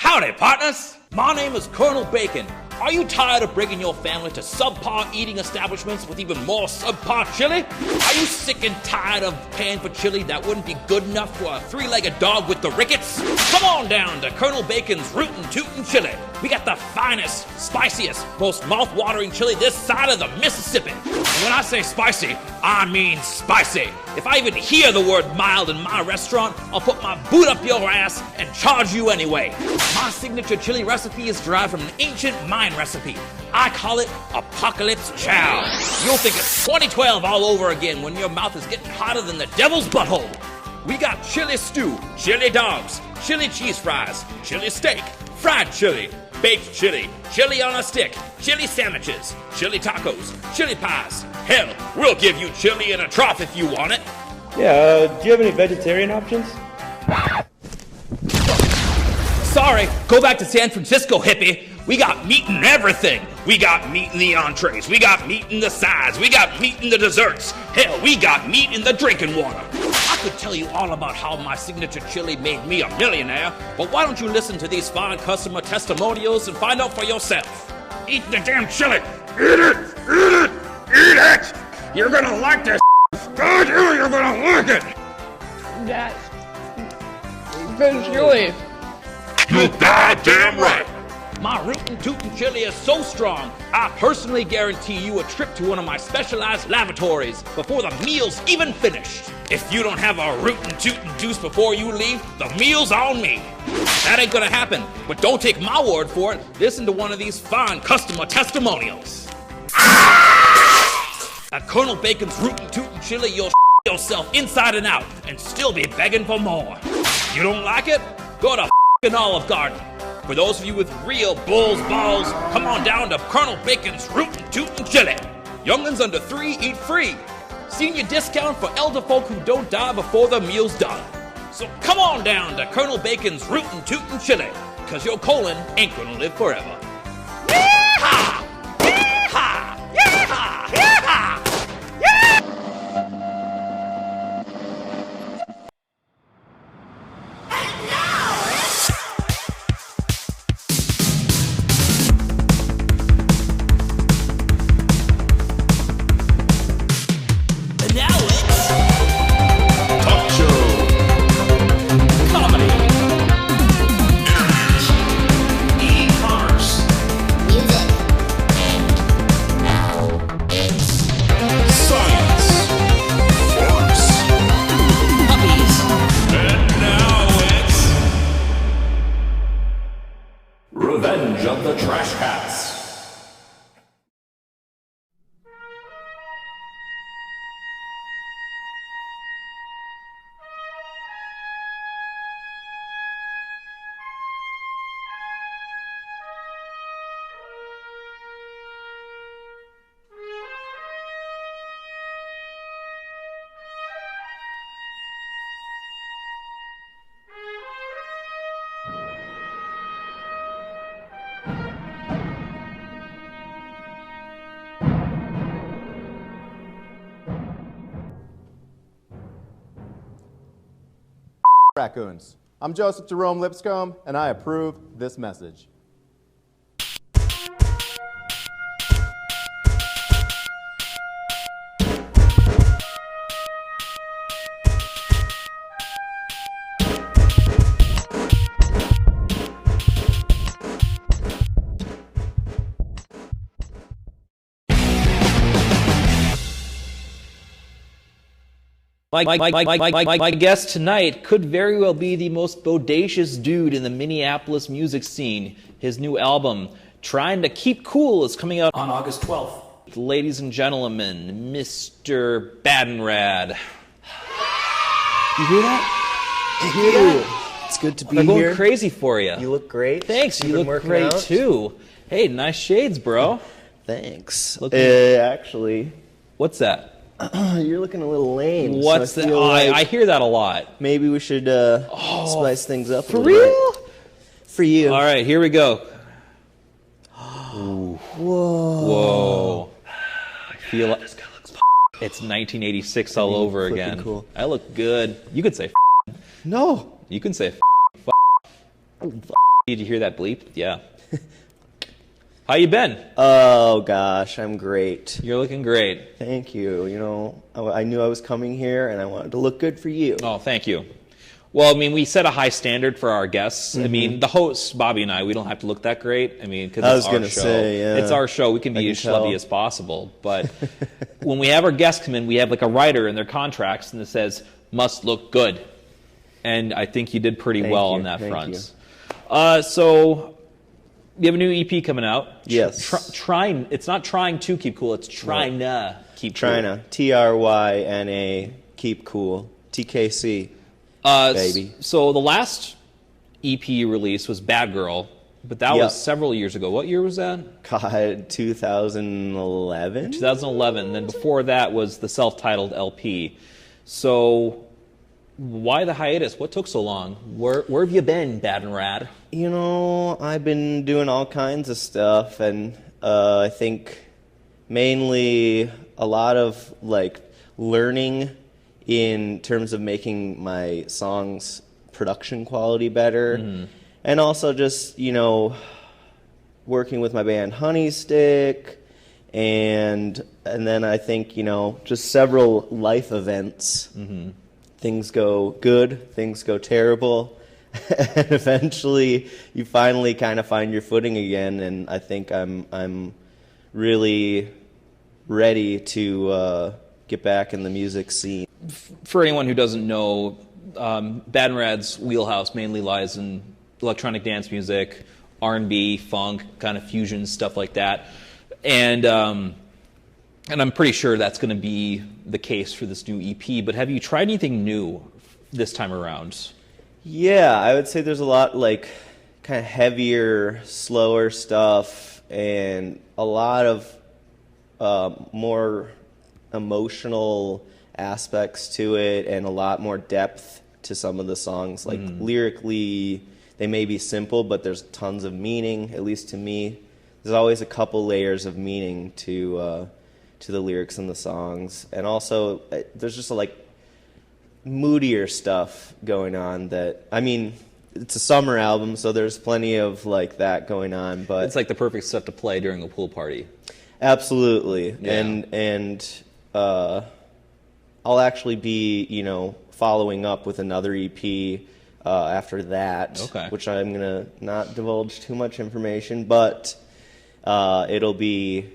Howdy, partners! My name is Colonel Bacon. Are you tired of bringing your family to subpar eating establishments with even more subpar chili? Are you sick and tired of paying for chili that wouldn't be good enough for a three-legged dog with the rickets? Come on down to Colonel Bacon's Rootin' Tootin' Chili. We got the finest, spiciest, most mouth-watering chili this side of the Mississippi. And when I say spicy, I mean spicy. If I even hear the word mild in my restaurant, I'll put my boot up your ass and charge you anyway. My signature chili recipe is derived from an ancient Mayan recipe. I call it Apocalypse Chow. You'll think it's 2012 all over again when your mouth is getting hotter than the devil's butthole. We got chili stew, chili dogs, chili cheese fries, chili steak, fried chili, baked chili, chili on a stick, chili sandwiches, chili tacos, chili pies. Hell, we'll give you chili in a trough if you want it. Yeah, do you have any vegetarian options? Sorry, go back to San Francisco, hippie. We got meat in everything. We got meat in the entrees. We got meat in the sides. We got meat in the desserts. Hell, we got meat in the drinking water. I could tell you all about how my signature chili made me a millionaire, but why don't you listen to these fine customer testimonials and find out for yourself? Eat the damn chili. Eat it! Eat it! Eat it! You're gonna like this. God, you're gonna like it. That's good chili. You goddamn right. My Rootin' Tootin' Chili is so strong, I personally guarantee you a trip to one of my specialized lavatories before the meal's even finished. If you don't have a Rootin' Tootin' juice before you leave, the meal's on me. That ain't gonna happen, but don't take my word for it. Listen to one of these fine customer testimonials. At Colonel Bacon's Rootin' Tootin' Chili, you'll yourself inside and out and still be begging for more. You don't like it? Go to Olive Garden. For those of you with real bull's balls, come on down to Colonel Bacon's Rootin' Tootin' Chili. Young'uns under 3 eat free. Senior discount for elder folk who don't die before the meal's done. So come on down to Colonel Bacon's Rootin' Tootin' Chili, cause your colon ain't gonna live forever. Yeehaw! Yeehaw! Yeehaw! Yeehaw! Revenge of the Trash Cats. Raccoons. I'm Joseph Jerome Lipscomb, and I approve this message. My guest tonight could very well be the most bodacious dude in the Minneapolis music scene. His new album, Trying to Keep Cool, is coming out on August 12th. Ladies and gentlemen, Mr. BadNraD. You hear that? You hear that? It's good to be They're here. going crazy for you. You look great. Thanks, you You've been look working great out. too. Hey, nice shades, bro. Thanks. Actually. What's that? You're looking a little lame. What's so that? Like I hear that a lot. maybe we should spice things up a For little real? bit. For you. All right, here we go. Whoa. Whoa. I feel like this guy looks it's 1986 all over flipping again. cool. I look good. You could say No. You can say Did you hear that bleep? Yeah. How you been? Oh gosh, I'm great. You're looking great. Thank you. You know, I knew I was coming here, and I wanted to look good for you. Oh, thank you. Well, I mean, we set a high standard for our guests. I mean, the hosts, Bobby and I, we don't have to look that great. I mean, because it's our show. It's our show. We can be as schlubby as possible. But when we have our guests come in, we have like a writer in their contracts, and it says, must look good. And I think you did pretty well on that front. So you have a new EP coming out. Yes. Trying. It's not trying to keep cool. It's trying to keep cool. Trying to. Tryna. Keep cool. TKC. Baby. So the last EP you released was Bad Girl, but that was several years ago. What year was that? God, 2011? 2011. And then before that was the self-titled LP. So why the hiatus? What took so long? Where have you been, BadNraD? You know, I've been doing all kinds of stuff, and I think mainly a lot of like learning in terms of making my songs production quality better, and also just, you know, working with my band Honey Stick, and then I think, you know, just several life events. Things go good, things go terrible, and eventually you finally kind of find your footing again, and I think I'm really ready to get back in the music scene. For anyone who doesn't know, BadNraD's wheelhouse mainly lies in electronic dance music, R&B, funk, kind of fusion, stuff like that. And I'm pretty sure that's going to be the case for this new EP. But have you tried anything new this time around? Yeah, I would say there's a lot like kind of heavier, slower stuff, and a lot of more emotional aspects to it, and a lot more depth to some of the songs. Like lyrically, they may be simple, but there's tons of meaning, at least to me. There's always a couple layers of meaning to the lyrics in the songs. And also, there's just like moodier stuff going on that, I mean, it's a summer album, so there's plenty of like that going on, but it's like the perfect stuff to play during a pool party. Absolutely. Yeah. And I'll actually be, you know, following up with another EP after that, which I'm going to not divulge too much information, but it'll be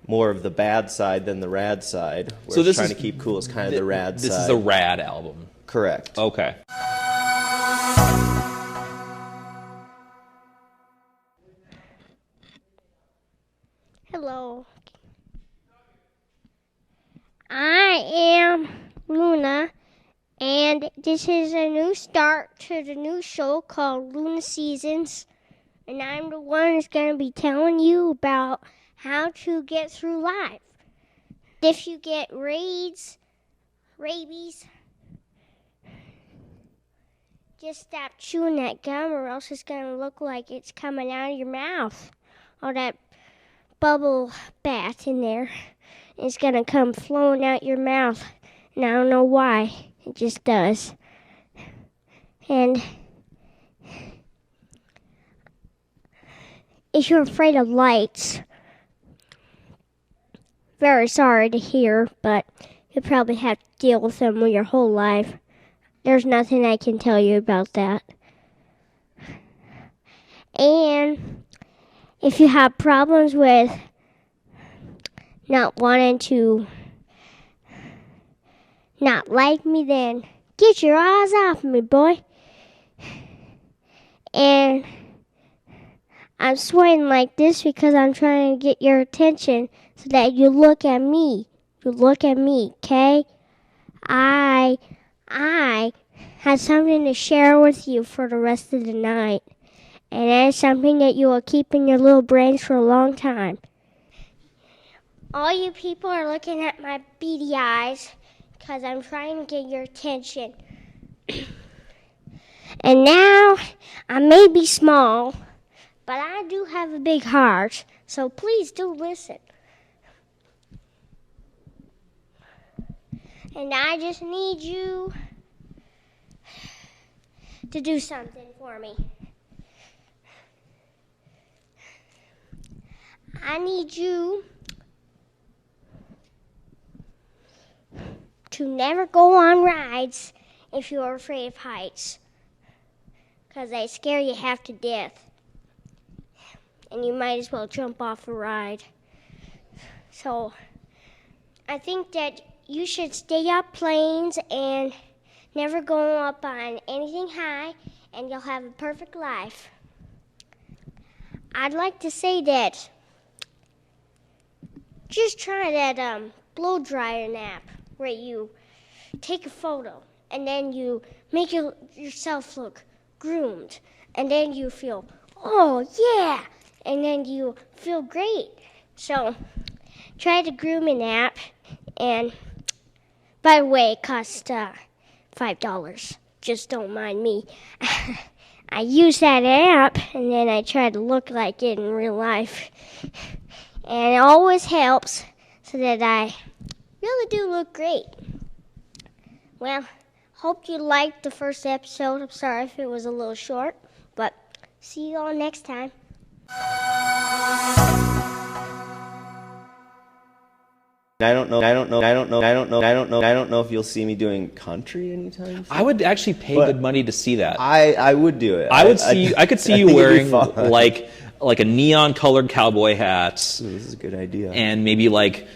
more of the bad side than the rad side. So this trying to keep cool is kind of the rad side. This is the rad album. Correct. Okay. Hello. I am Luna, and this is a new start to the new show called Luna Seasons, and I'm the one that's going to be telling you about how to get through life. If you get rabies, just stop chewing that gum, or else it's going to look like it's coming out of your mouth. All that bubble bath in there. It's going to come flowing out your mouth, and I don't know why. It just does. And if you're afraid of lights, very sorry to hear, but you'll probably have to deal with them your whole life. There's nothing I can tell you about that. And if you have problems with not wanting to not like me, then get your eyes off me, boy. And I'm sweating like this because I'm trying to get your attention so that you look at me. You look at me, okay? I have something to share with you for the rest of the night. And that is something that you will keep in your little brains for a long time. All you people are looking at my beady eyes because I'm trying to get your attention. And now, I may be small, but I do have a big heart, so please do listen. And I just need you to do something for me. I need you to never go on rides if you're afraid of heights, because they scare you half to death. And you might as well jump off a ride. So I think that you should stay up planes and never go up on anything high, and you'll have a perfect life. I'd like to say that just try that blow dryer nap where you take a photo and then you make yourself look groomed, and then you feel, oh yeah, and then you feel great. So try the grooming app, and by the way, it costs $5. Just don't mind me. I use that app, and then I try to look like it in real life. And it always helps so that I really do look great. Well, hope you liked the first episode. I'm sorry if it was a little short, but see you all next time. I don't know if you'll see me doing country anytime soon. I would actually pay good money to see that. I would do it. I could see you wearing like a neon colored cowboy hat. Ooh, this is a good idea. And maybe like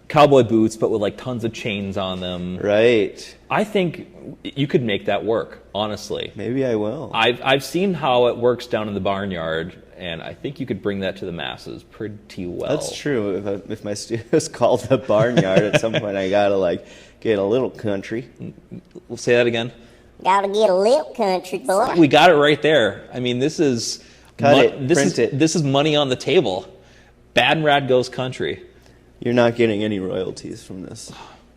cowboy boots, but with like tons of chains on them. Right. I think you could make that work, honestly. Maybe I will. I've seen how it works down in the barnyard, and I think you could bring that to the masses pretty well. That's true. If my studio's called the barnyard, at some point I gotta like get a little country. We'll say that again. Gotta get a little country, boy. We got it right there. I mean, this is print it. This is money on the table. BadNraD goes country. You're not getting any royalties from this.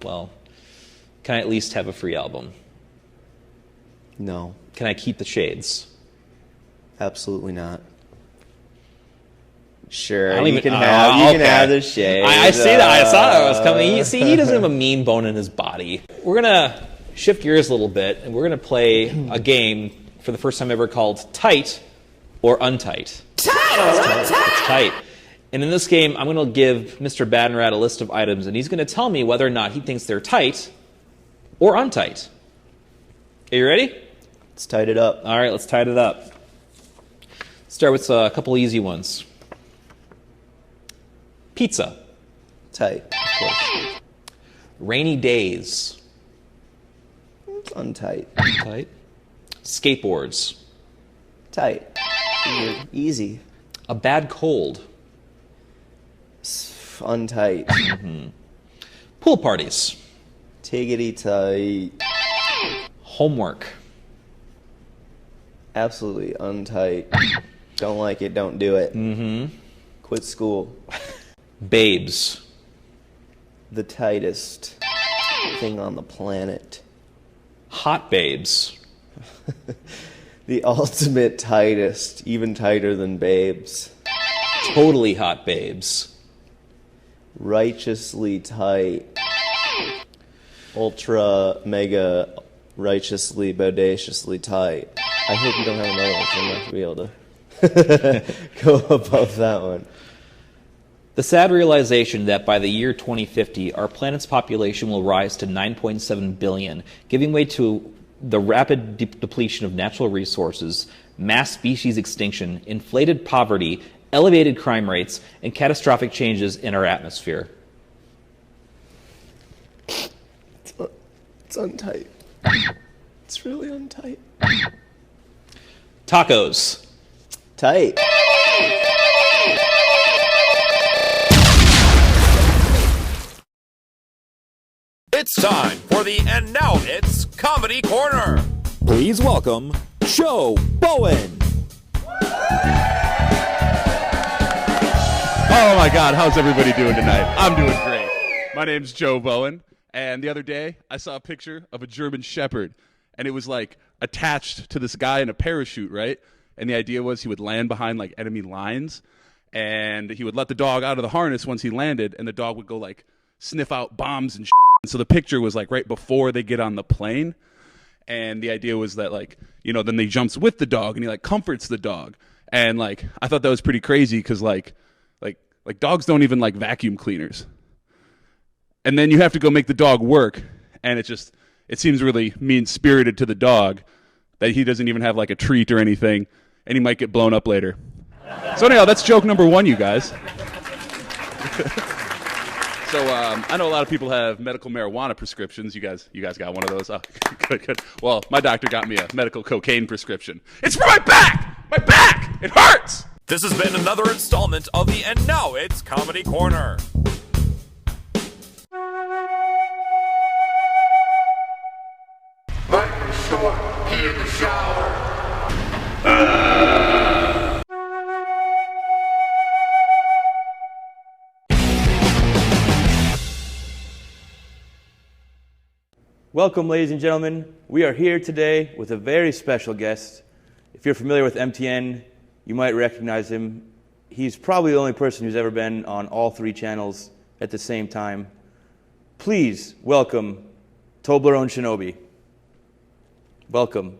Well, can I at least have a free album? No. Can I keep the shades? Absolutely not. Sure, you you can okay. have the shades. I see that. I saw that was coming. He doesn't have a mean bone in his body. We're gonna shift gears a little bit, and we're gonna play a game for the first time ever called Tight or Untight. It's tight. And in this game, I'm going to give Mr. BadNraD a list of items, and he's going to tell me whether or not he thinks they're tight or untight. Are you ready? Let's tight it up. All right, let's tight it up. Start with a couple easy ones. Pizza. Tight, of course. Rainy days. Untight. Tight. Skateboards. Tight. Easy. A bad cold. Untight. Mm-hmm. Pool parties. Tiggity tight. Homework. Absolutely untight. Don't like it, don't do it. Mm-hmm. Quit school. Babes. The tightest thing on the planet. Hot babes. The ultimate tightest, even tighter than babes. Totally hot babes. Righteously tight. Ultra, mega, righteously, bodaciously tight. I hope you don't have another one, so I'm not going to be able to go above that one. The sad realization that by the year 2050, our planet's population will rise to 9.7 billion, giving way to the rapid depletion of natural resources, mass species extinction, inflated poverty, elevated crime rates, and catastrophic changes in our atmosphere. It's untight. It's really untight. Tacos. Tight. It's time for the And Now It's Comedy Corner. Please welcome Joe Bowen. Oh my God, how's everybody doing tonight? I'm doing great. My name's Joe Bowen, and the other day I saw a picture of a German Shepherd, and it was like attached to this guy in a parachute, right? And the idea was he would land behind like enemy lines, and he would let the dog out of the harness once he landed, and the dog would go like sniff out bombs and shit. And so the picture was like right before they get on the plane, and the idea was that like, you know, then he jumps with the dog and he like comforts the dog, and like I thought that was pretty crazy because like Like, dogs don't even like vacuum cleaners. And then you have to go make the dog work, and it seems really mean-spirited to the dog that he doesn't even have like a treat or anything, and he might get blown up later. So anyhow, that's joke number 1, you guys. So I know a lot of people have medical marijuana prescriptions. You guys got one of those? Oh, good. Well, my doctor got me a medical cocaine prescription. It's for my back! My back! It hurts! This has been another installment of the And Now It's Comedy Corner. Life is short, pee in the shower. Welcome, ladies and gentlemen. We are here today with a very special guest. If you're familiar with MTN, you might recognize him. He's probably the only person who's ever been on all 3 channels at the same time. Please welcome Toblerone Shinobi. Welcome.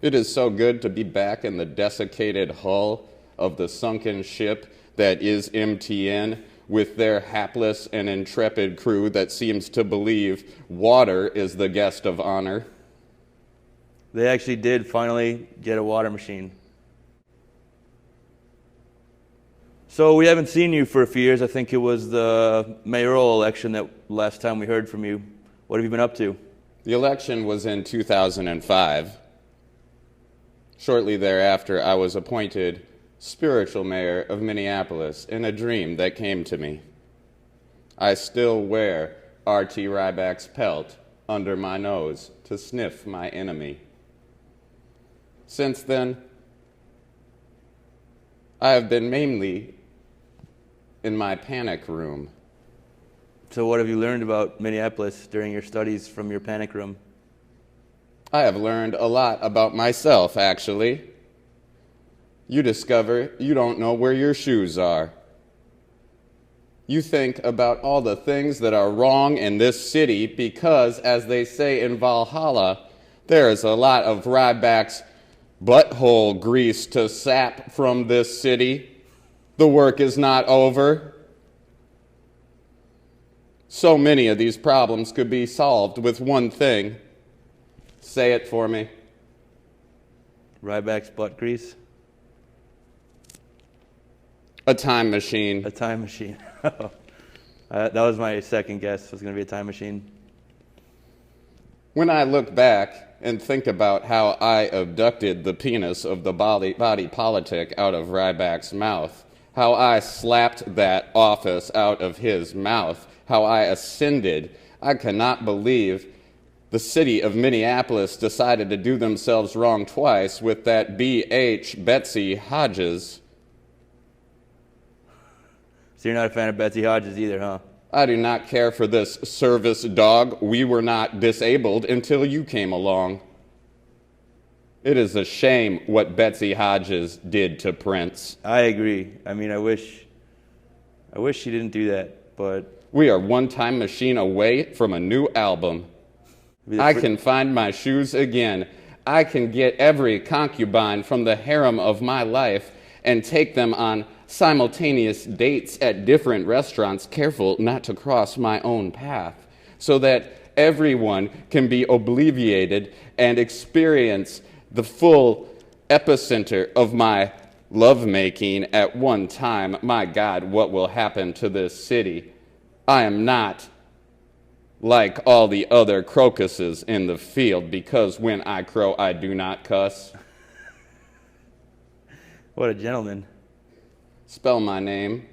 It is so good to be back in the desiccated hull of the sunken ship that is MTN, with their hapless and intrepid crew that seems to believe water is the guest of honor. They actually did finally get a water machine. So we haven't seen you for a few years. I think it was the mayoral election that last time we heard from you. What have you been up to? The election was in 2005. Shortly thereafter, I was appointed spiritual mayor of Minneapolis in a dream that came to me. I still wear R.T. Ryback's pelt under my nose to sniff my enemy. Since then, I have been mainly in my panic room. So what have you learned about Minneapolis during your studies from your panic room? I have learned a lot about myself, actually. You discover you don't know where your shoes are. You think about all the things that are wrong in this city because, as they say in Valhalla, there is a lot of Ryback's butthole grease to sap from this city. The work is not over. So many of these problems could be solved with one thing. Say it for me. Ryback's butt grease? A time machine. A time machine. That was my second guess. It was going to be a time machine. When I look back and think about how I abducted the penis of the body politic out of Ryback's mouth, how I slapped that office out of his mouth, how I ascended, I cannot believe the city of Minneapolis decided to do themselves wrong twice with that B.H. Betsy Hodges. So you're not a fan of Betsy Hodges either, huh? I do not care for this service dog. We were not disabled until you came along. It is a shame what Betsy Hodges did to Prince. I agree. I mean, I wish she didn't do that, but... We are one time machine away from a new album. I can find my shoes again. I can get every concubine from the harem of my life and take them on simultaneous dates at different restaurants, careful not to cross my own path, so that everyone can be obliviated and experience the full epicenter of my lovemaking at one time. My God, what will happen to this city? I am not like all the other crocuses in the field, because when I crow, I do not cuss. What a gentleman. Spell my name.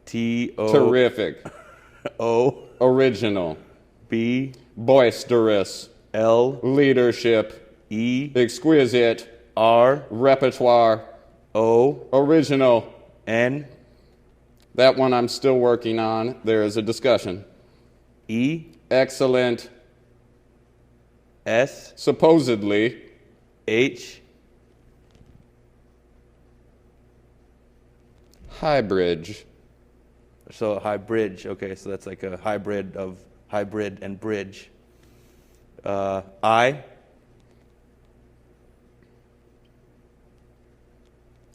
T-O... Terrific. O... Original. B... Boisterous. L... Leadership. E... Exquisite. R... Repertoire. O... Original. N... That one I'm still working on. There is a discussion. E... Excellent. S... Supposedly. H... Hybrid. So hybrid. Okay, so that's like a hybrid of hybrid and bridge. I.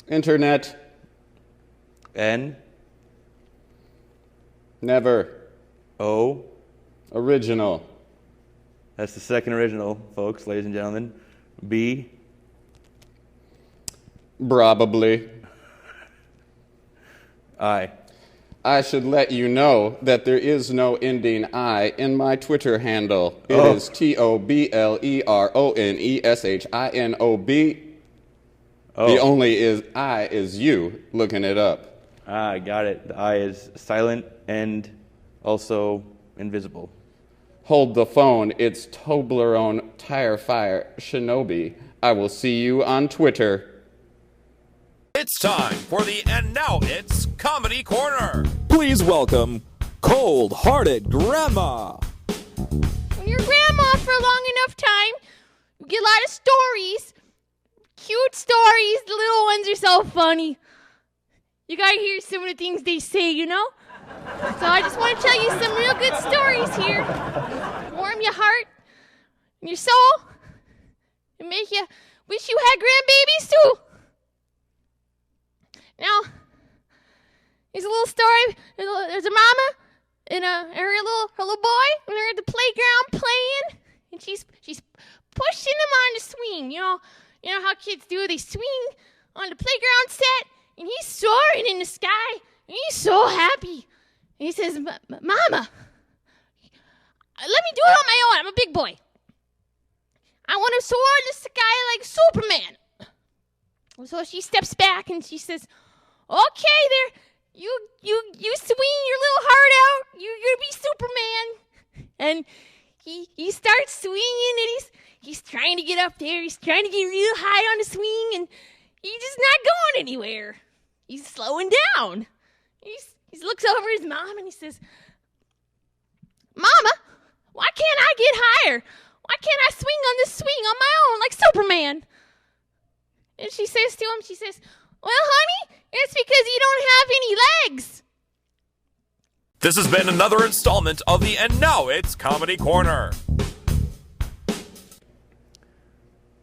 Internet. N. Never. O. Original. That's the second original, folks, ladies and gentlemen. B. Probably. I. I should let you know that there is no ending I in my Twitter handle. It is TOBLERONESHINOB. Oh. The only I is you looking it up. I got it. The I is silent and also invisible. Hold the phone. It's Toblerone Tire Fire Shinobi. I will see you on Twitter. It's time for the And Now It's Comedy Corner. Please welcome Cold-Hearted Grandma. When you're grandma for a long enough time, you get a lot of stories. Cute stories. The little ones are so funny. You gotta hear some of the things they say, you know? So I just want to tell you some real good stories here. Warm your heart and your soul and make you wish you had grandbabies too. Now, here's a little story. There's a mama and her little boy, and they're at the playground playing, and she's pushing him on the swing. You know how kids do. They swing on the playground set, and he's soaring in the sky, and he's so happy. And he says, "Mama, let me do it on my own. I'm a big boy. I want to soar in the sky like Superman." So she steps back and she says, "Okay, there, you swing your little heart out. You're gonna be Superman." And he starts swinging, and he's trying to get up there. He's trying to get real high on the swing, and he's just not going anywhere. He's slowing down. He looks over his mom and he says, "Mama, why can't I get higher? Why can't I swing on this swing on my own like Superman?" And she says to him, "Well, honey, it's because you don't have any legs." This has been another installment of the And Now It's Comedy Corner.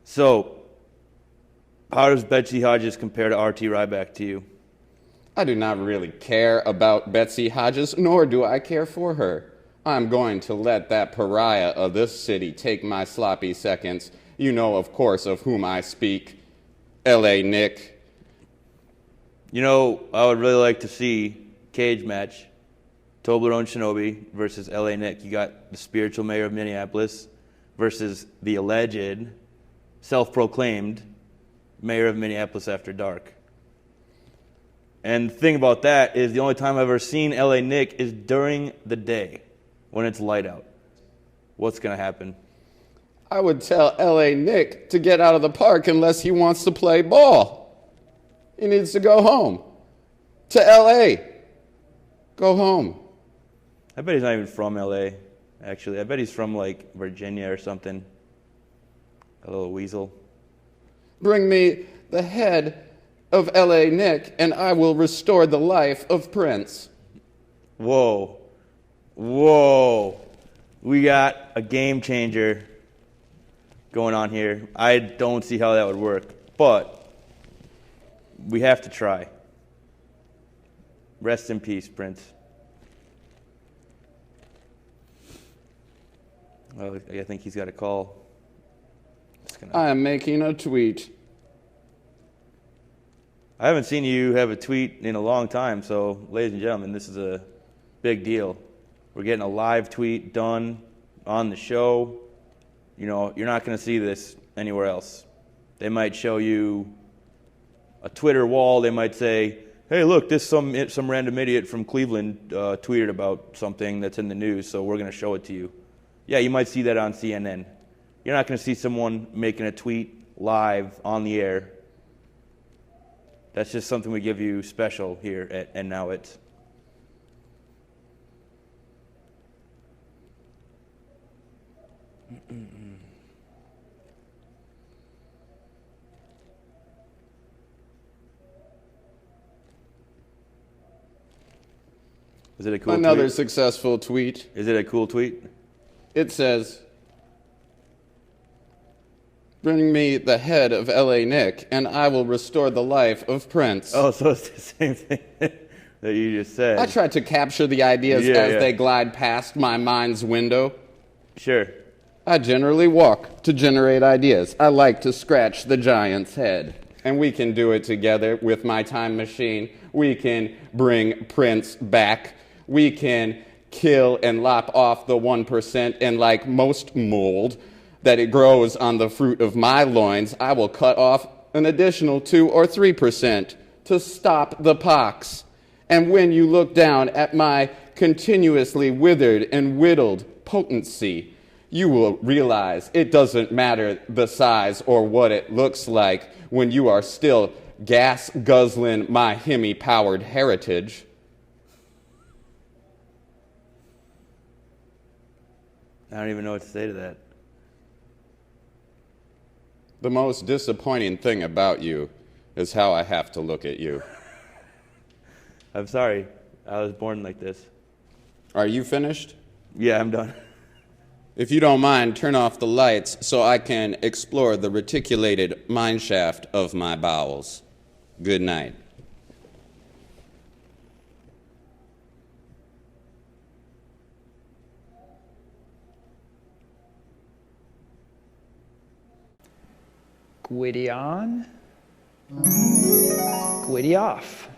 So, how does Betsy Hodges compare to R.T. Ryback to you? I do not really care about Betsy Hodges, nor do I care for her. I'm going to let that pariah of this city take my sloppy seconds. You know, of course, of whom I speak. L.A. Nick. You know, I would really like to see cage match. Toblerone Shinobi versus L.A. Nick. You got the spiritual mayor of Minneapolis versus the alleged, self-proclaimed mayor of Minneapolis after dark. And the thing about that is the only time I've ever seen L.A. Nick is during the day when it's light out. What's going to happen? I would tell L.A. Nick to get out of the park unless he wants to play ball. He needs to go home. To L.A. Go home. I bet he's not even from L.A., actually. I bet he's from, like, Virginia or something. A little weasel. Bring me the head of L.A. Nick, and I will restore the life of Prince. Whoa. Whoa. We got a game changer going on here. I don't see how that would work, but we have to try. Rest in peace, Prince. Well, I think he's got a call. I am making a tweet. I haven't seen you have a tweet in a long time, so ladies and gentlemen, this is a big deal. We're getting a live tweet done on the show. You know, you're not going to see this anywhere else. They might show you a Twitter wall. They might say, "Hey, look, this some random idiot from Cleveland tweeted about something that's in the news, so we're going to show it to you." Yeah, you might see that on CNN. You're not going to see someone making a tweet live on the air. That's just something we give you special here at And Now It's. Is it a cool Another tweet? successful tweet. Is it a cool tweet? It says, "Bring me the head of L.A. Nick, and I will restore the life of Prince." Oh, so it's the same thing. that you just said. I try to capture the ideas as they glide past my mind's window. Sure. I generally walk to generate ideas. I like to scratch the giant's head. And we can do it together with my time machine. We can bring Prince back. We can kill and lop off the 1%, and like most mold that it grows on the fruit of my loins, I will cut off an additional 2 or 3% to stop the pox. And when you look down at my continuously withered and whittled potency, you will realize it doesn't matter the size or what it looks like when you are still gas-guzzling my Hemi-powered heritage. I don't even know what to say to that. The most disappointing thing about you is how I have to look at you. I'm sorry. I was born like this. Are you finished? Yeah, I'm done. If you don't mind, turn off the lights so I can explore the reticulated mineshaft of my bowels. Good night. Gwitty on. Gwitty off.